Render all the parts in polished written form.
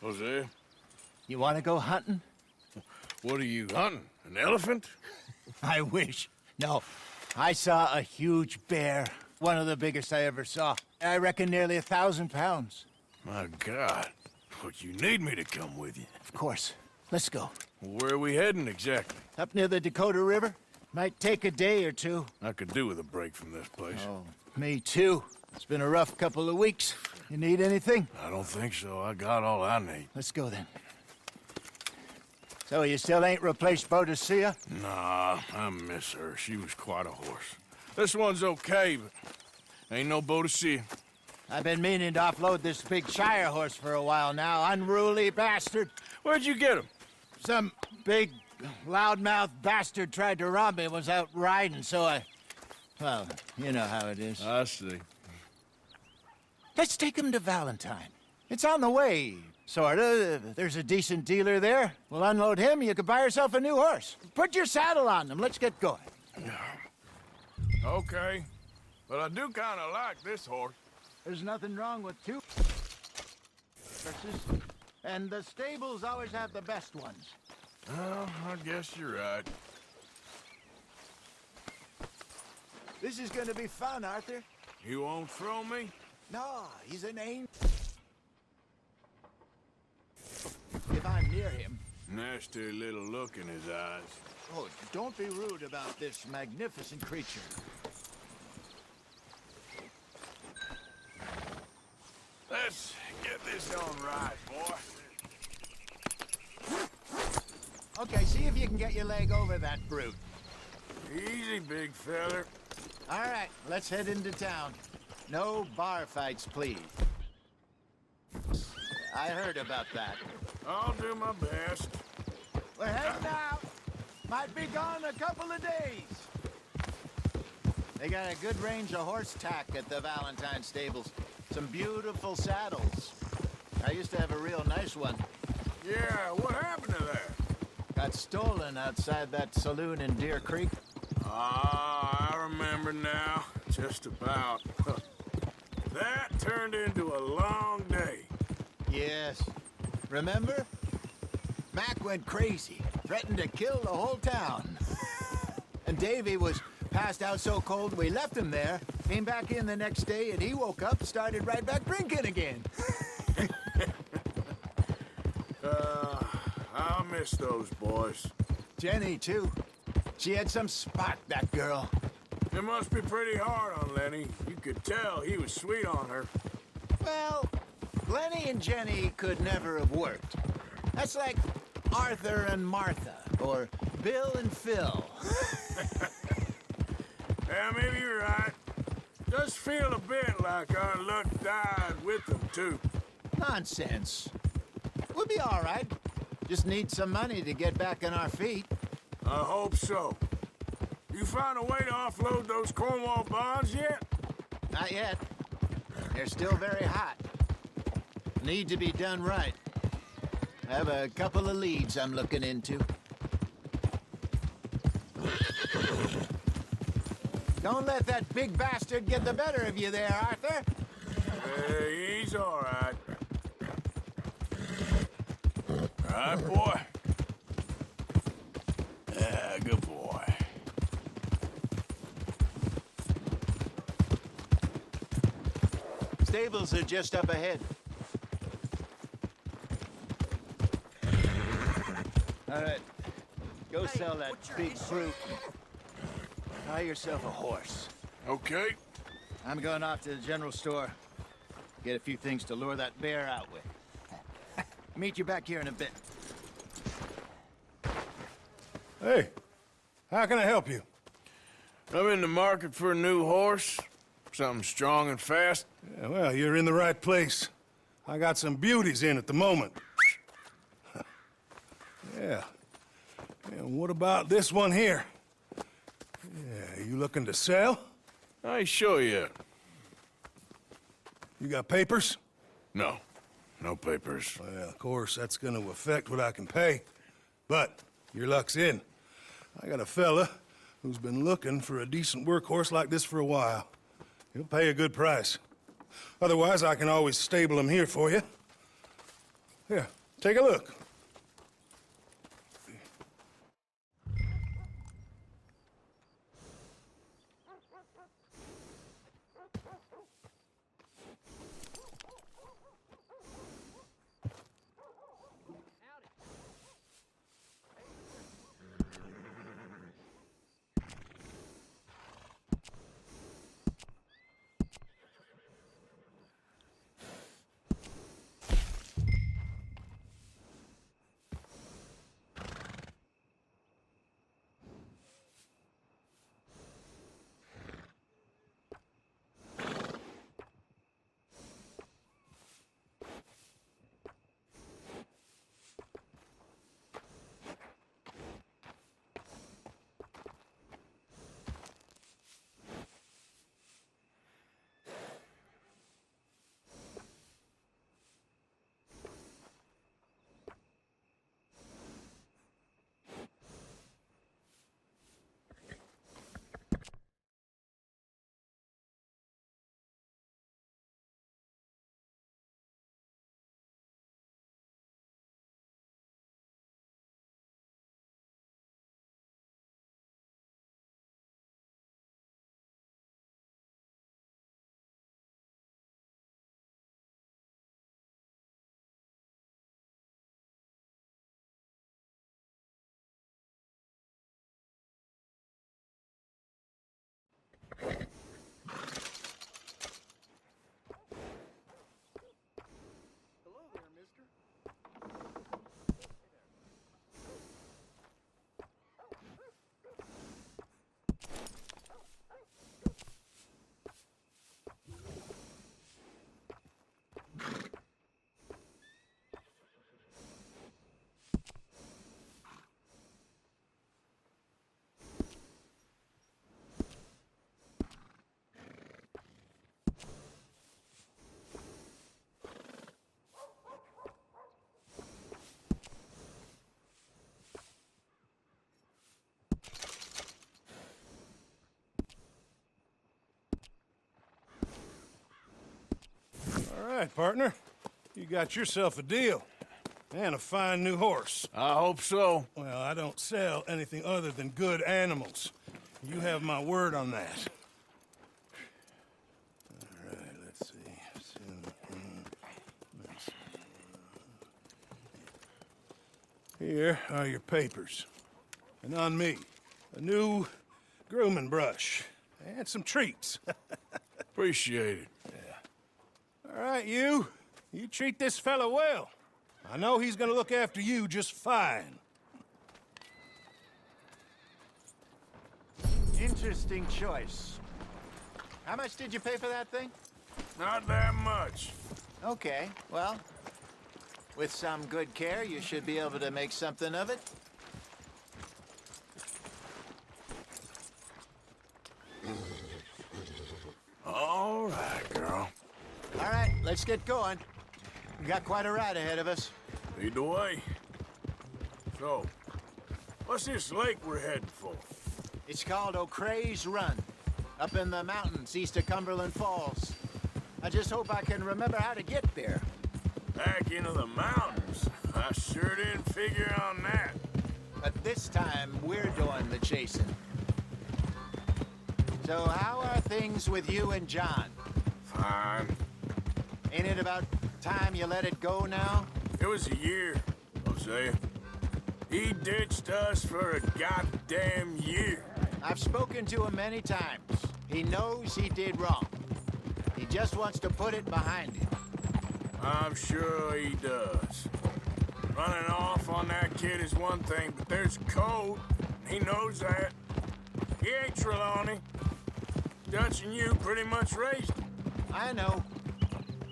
Jose, You want to go hunting? what are you hunting? An elephant? I wish. No. I saw a huge bear. One of the biggest I ever saw. I reckon nearly 1,000 pounds. My God. But you need me to come with you. Of course. Let's go. Where are we heading exactly? Up near the Dakota River? Might take a day or two. I could do with a break from this place. Oh, me too. It's been a rough couple of weeks. You need anything? I don't think so. I got all I need. Let's go then. So you still ain't replaced Boadicea? Nah, I miss her. She was quite a horse. This one's okay, but ain't no Boadicea. I've been meaning to offload this big Shire horse for a while now. Unruly bastard. Where'd you get him? Some big, loudmouth bastard tried to rob me and was out riding, so I... Well, you know how it is. I see. Let's take him to Valentine. It's on the way, sorta. There's a decent dealer there. We'll unload him, you can buy yourself a new horse. Put your saddle on them, let's get going. Okay. But I do kind of like this horse. There's nothing wrong with two horses, and the stables always have the best ones. Well, I guess you're right. This is gonna be fun, Arthur. You won't throw me? No, he's an angel. If I'm near him. Nasty little look in his eyes. Oh, don't be rude about this magnificent creature. Let's get this done right, boy. Okay, see if you can get your leg over that brute. Easy, big feller. All right, let's head into town. No bar fights, please. I heard about that. I'll do my best. We're heading out. Might be gone a couple of days. They got a good range of horse tack at the Valentine stables. Some beautiful saddles. I used to have a real nice one. Yeah, what happened to that? Got stolen outside that saloon in Deer Creek. Ah, I remember now. Just about. That turned into a long day. Yes. Remember? Mac went crazy, threatened to kill the whole town. And Davy was passed out so cold we left him there, came back in the next day, and he woke up, started right back drinking again. I'll miss those boys. Jenny, too. She had some spot, that girl. It must be pretty hard on Lenny. You could tell he was sweet on her. Well, Lenny and Jenny could never have worked. That's like Arthur and Martha, or Bill and Phil. Yeah, maybe you're right. Just feel a bit like our luck died with them, too. Nonsense. We'll be all right. Just need some money to get back on our feet. I hope so. You found a way to offload those Cornwall bonds yet? Not yet. They're still very hot. Need to be done right. I have a couple of leads I'm looking into. Don't let that big bastard get the better of you there, Arthur. He's all right. All right, boy. Yeah, good boy. Stables are just up ahead. All right. Go sell that big fruit. Buy yourself a horse. Okay. I'm going off to the general store. Get a few things to lure that bear out with. Meet you back here in a bit. Hey, how can I help you? I'm in the market for a new horse. Something strong and fast. Yeah, well, you're in the right place. I got some beauties in at the moment. Yeah. And what about this one here? Yeah, you looking to sell? I ain't sure yet. You got papers? No. No papers. Well, of course, that's gonna affect what I can pay. But your luck's in. I got a fella who's been looking for a decent workhorse like this for a while. He'll pay a good price. Otherwise, I can always stable him here for you. Here, take a look. All right, partner. You got yourself a deal. And a fine new horse. I hope so. Well, I don't sell anything other than good animals. You have my word on that. All right, let's see. Here are your papers. And on me, a new grooming brush. And some treats. Appreciate it. All right, you. You treat this fella well. I know he's gonna look after you just fine. Interesting choice. How much did you pay for that thing? Not that much. Okay, well, with some good care, you should be able to make something of it. All right, girl. All right, let's get going. We got quite a ride ahead of us. Lead the way. So, what's this lake we're heading for? It's called O'Creagh's Run, up in the mountains east of Cumberland Falls. I just hope I can remember how to get there. Back into the mountains. I sure didn't figure on that. But this time, we're doing the chasing. So how are things with you and John? Fine. Ain't it about time you let it go now? It was a year, Hosea. He ditched us for a goddamn year. I've spoken to him many times. He knows he did wrong. He just wants to put it behind him. I'm sure he does. Running off on that kid is one thing, but there's code. He knows that. He ain't Trelawney. Dutch and you pretty much raised him. I know.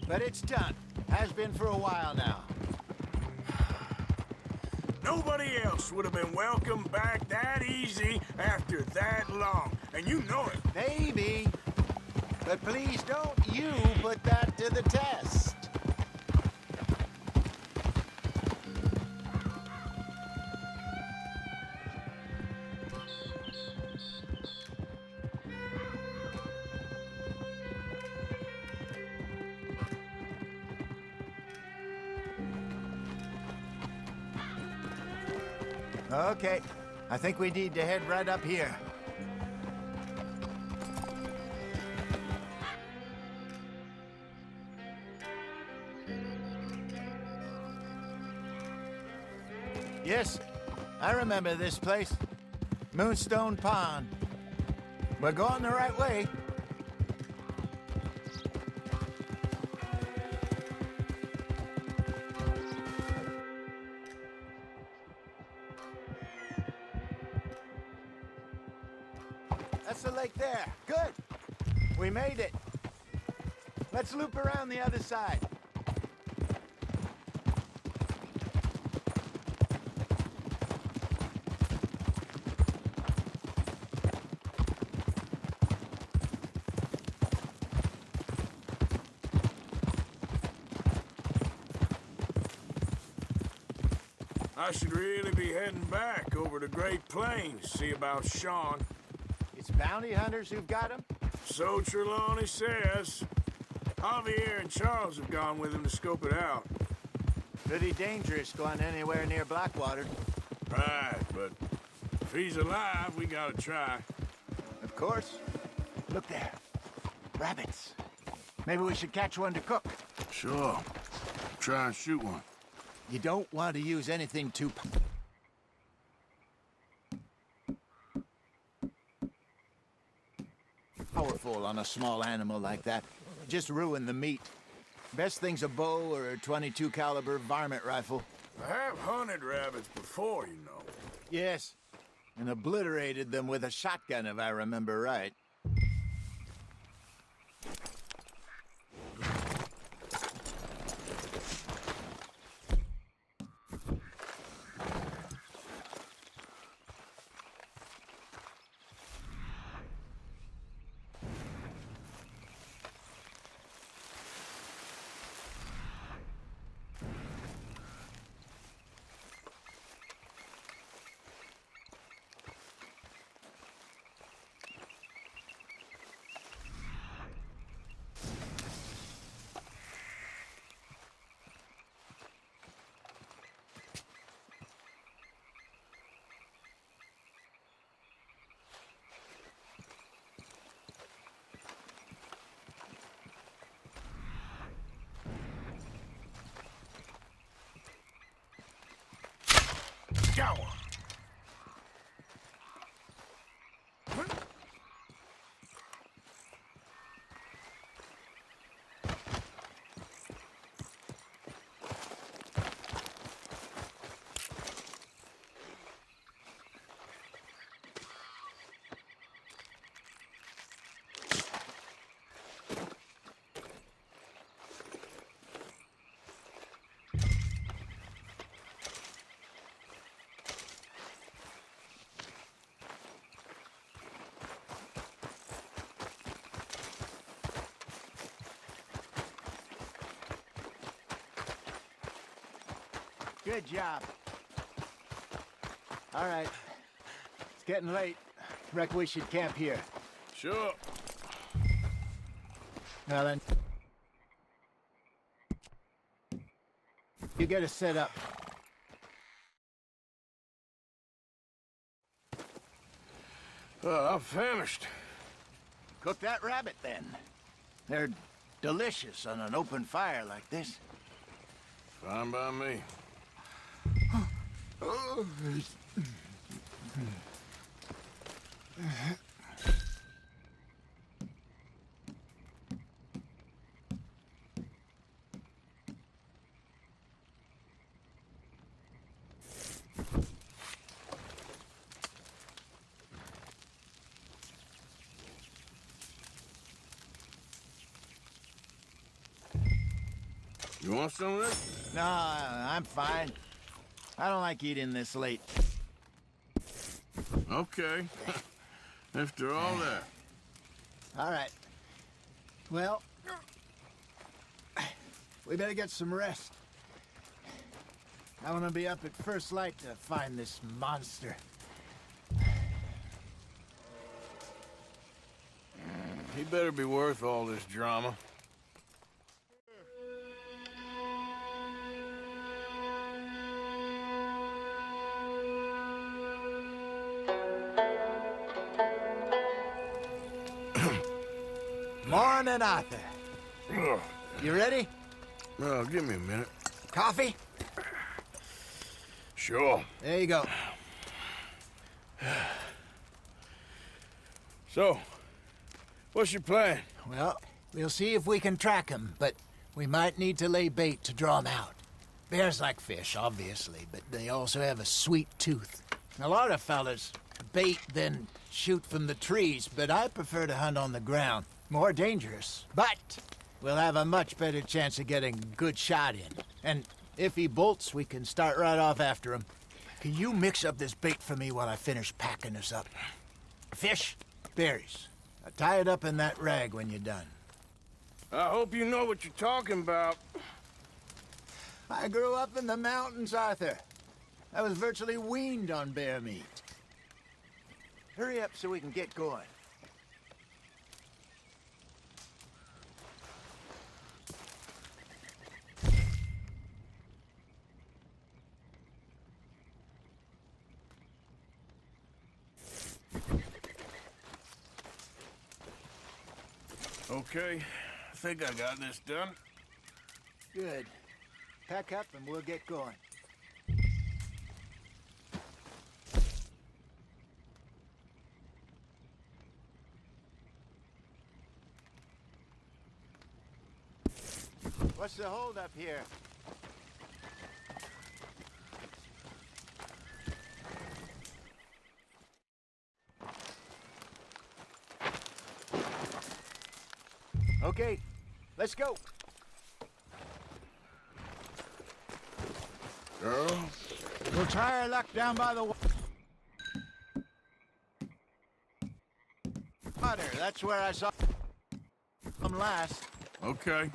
But it's done. Has been for a while now. Nobody else would have been welcomed back that easy after that long. And you know it. Maybe. But please don't you put that to the test. Okay, I think we need to head right up here. Yes, I remember this place. Moonstone Pond. We're going the right way. That's the lake there. Good. We made it. Let's loop around the other side. I should really be heading back over to Great Plains, see about Sean. It's bounty hunters who've got him? So Trelawney says. Javier and Charles have gone with him to scope it out. Pretty dangerous going anywhere near Blackwater. Right, but if he's alive, we gotta try. Of course. Look there. Rabbits. Maybe we should catch one to cook. Sure. Try and shoot one. You don't want to use anything too powerful on a small animal like that. Just ruin the meat. Best thing's a bow or a .22 caliber varmint rifle. I have hunted rabbits before, you know. Yes, and obliterated them with a shotgun if I remember right. Got one. Good job. All right. It's getting late. Reckon we should camp here. Sure. Now then. You get us set up. I'm famished. Cook that rabbit then. They're delicious on an open fire like this. Fine by me. You want some of this? No, I'm fine. I don't like eating this late. Okay. After all that. All right. Well, we better get some rest. I want to be up at first light to find this monster. He better be worth all this drama. Morning, Arthur. Ugh. You ready? Well, give me a minute. Coffee? Sure. There you go. So, what's your plan? Well, we'll see if we can track him, but we might need to lay bait to draw him out. Bears like fish, obviously, but they also have a sweet tooth. A lot of fellas bait, then shoot from the trees, but I prefer to hunt on the ground. More dangerous, but we'll have a much better chance of getting a good shot in. And if he bolts, we can start right off after him. Can you mix up this bait for me while I finish packing this up? Fish, berries. Now tie it up in that rag when you're done. I hope you know what you're talking about. I grew up in the mountains, Arthur. I was virtually weaned on bear meat. Hurry up so we can get going. Okay, I think I got this done. Good. Pack up and we'll get going. What's the holdup here? Okay, let's go. Girl? We'll try our luck down by the water. That's where I saw him last. Okay.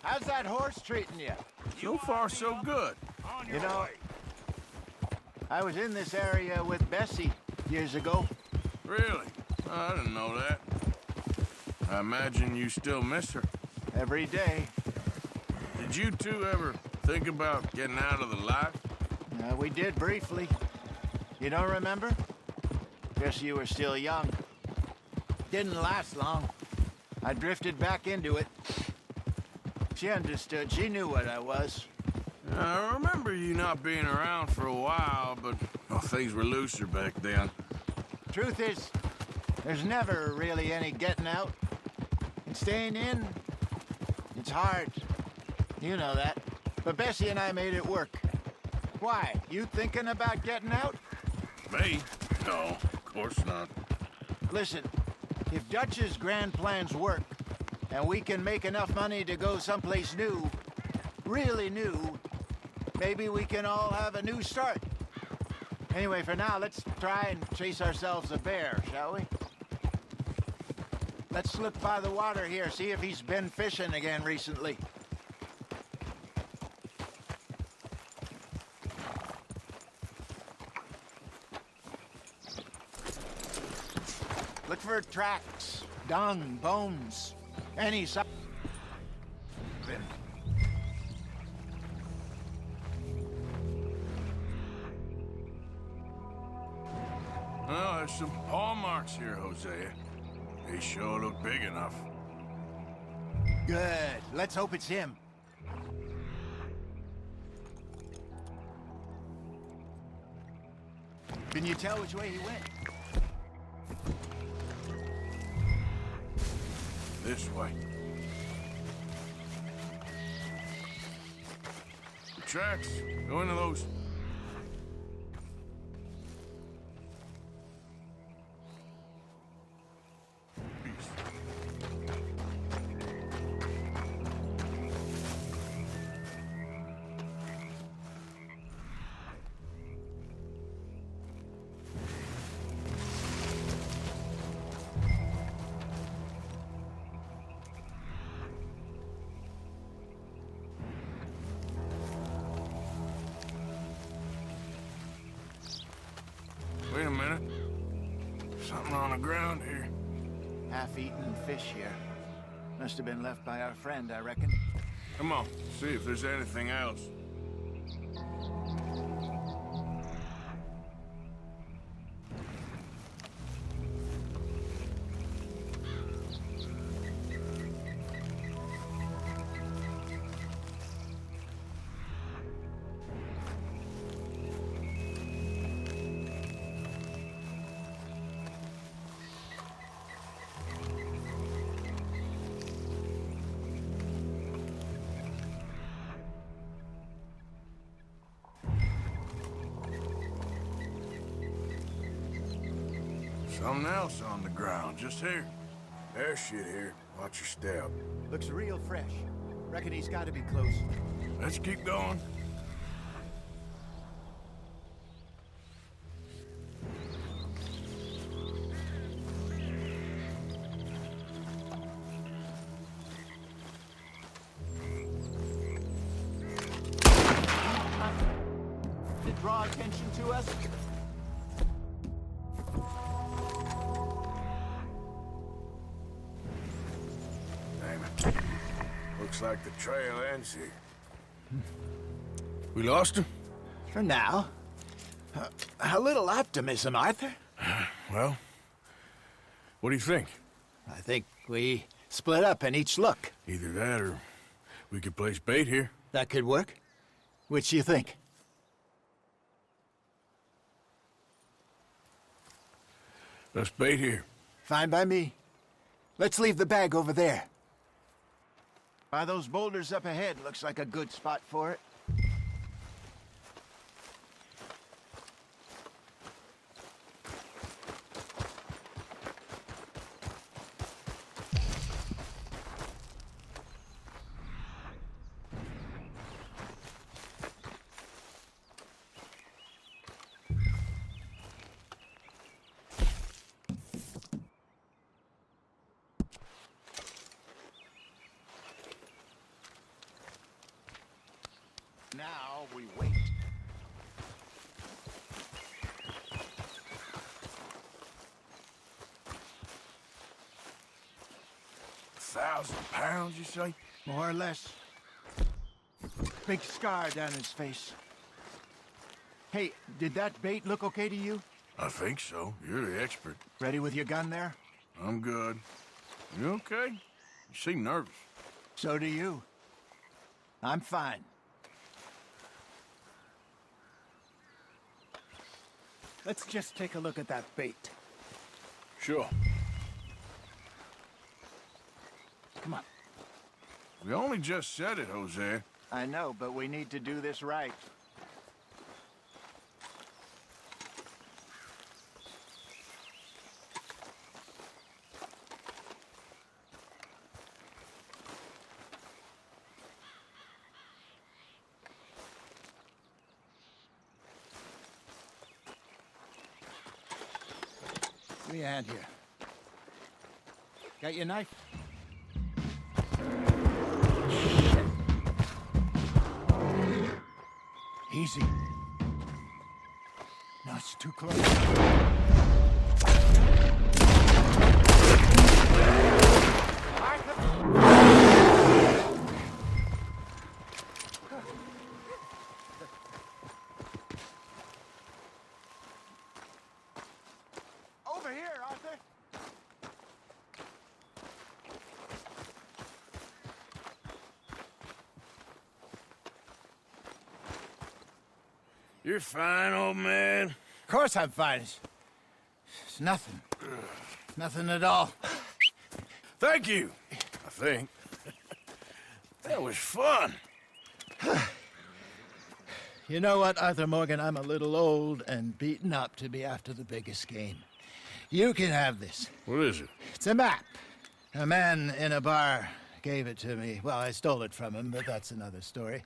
How's that horse treating you? So far, so good. You know, I was in this area with Bessie years ago. Really? I didn't know that. I imagine you still miss her. Every day. Did you two ever think about getting out of the life? We did briefly. You don't remember? Guess you were still young. Didn't last long. I drifted back into it. She understood. She knew what I was. I remember you not being around for a while, but well, things were looser back then. Truth is, there's never really any getting out. And staying in, it's hard. You know that. But Bessie and I made it work. Why? You thinking about getting out? Me? No, of course not. Listen, if Dutch's grand plans work, and we can make enough money to go someplace new, really new, maybe we can all have a new start. Anyway, for now, let's try and chase ourselves a bear, shall we? Let's slip by the water here, see if he's been fishing again recently. Look for tracks, dung, bones, any sign. Well, there's some paw marks here, Hosea. They sure look big enough. Good. Let's hope it's him. Can you tell which way he went? This way. The tracks go into those. Wait a minute. Something on the ground here. Half-eaten fish here. Must have been left by our friend, I reckon. Come on, see if there's anything else. Something else on the ground, just here. There's shit here. Watch your step. Looks real fresh. Reckon he's got to be close. Let's keep going. To draw attention to us? Damn it. Looks like the trail ends here. We lost him? For now. A little optimism, Arthur. Well, what do you think? I think we split up and each look. Either that or we could place bait here. That could work. Which do you think? Let's bait here. Fine by me. Let's leave the bag over there. By those boulders up ahead, looks like a good spot for it. Now we wait. £1,000, you say? More or less. Big scar down his face. Hey, did that bait look okay to you? I think so. You're the expert. Ready with your gun there? I'm good. You okay? You seem nervous. So do you. I'm fine. Let's just take a look at that bait. Sure. Come on. We only just said it, Jose. I know, but we need to do this right. Give me a hand here. Got your knife? Easy. No, it's too close. Over here, Arthur. You're fine, old man. Of course I'm fine. It's nothing. Nothing at all. Thank you, I think. That was fun. You know what, Arthur Morgan? I'm a little old and beaten up to be after the biggest game. You can have this. What is it? It's a map. A man in a bar gave it to me. Well, I stole it from him, but that's another story.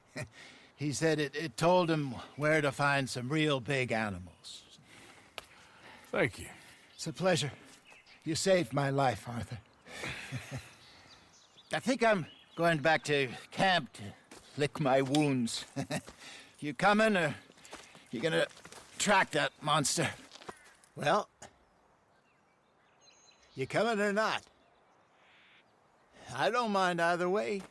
He said it told him where to find some real big animals. Thank you. It's a pleasure. You saved my life, Arthur. I think I'm going back to camp to lick my wounds. You coming, or you gonna track that monster? Well, you coming or not? I don't mind either way.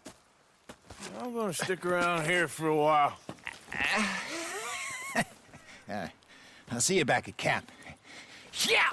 I'm gonna stick around here for a while. I'll see you back at camp. Yeah!